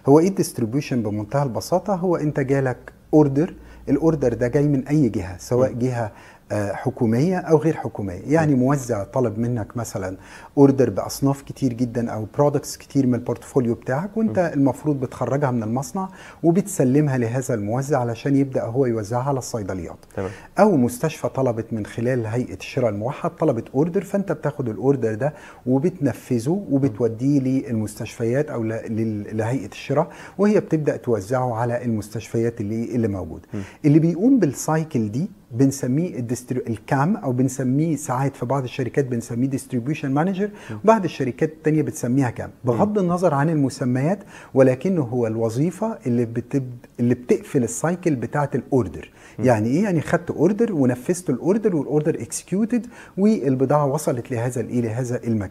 هو ايه الديستريبيوشن بمنتهى البساطه؟ هو انت جالك اوردر، الاوردر ده جاي من اي جهه، سواء جهه حكوميه او غير حكوميه. يعني موزع طلب منك مثلا اوردر باصناف كتير جدا او برودكتس كتير من البورتفوليو بتاعك، وانت المفروض بتخرجها من المصنع وبتسلمها لهذا الموزع علشان يبدا هو يوزعها على الصيدليات. تمام. او مستشفى طلبت من خلال هيئه الشراء الموحد طلبت اوردر، فانت بتاخد الاوردر ده وبتنفذه وبتوديه للمستشفيات او لهيئه الشراء، وهي بتبدا توزعه على المستشفيات اللي موجوده. اللي بيقوم بالسايكل دي بنسميه الكام، او بنسميه ساعات في بعض الشركات بنسميه ديستريبيوشن مانجر، وبعض الشركات التانية بتسميها كام، بغض النظر عن المسميات، ولكنه هو الوظيفة اللي بتقفل السايكل بتاعة الاوردر. يعني ايه؟ يعني خدت اوردر ونفذت الاوردر والاوردر اكسكيوتد والبضاعة وصلت لهذا المكان.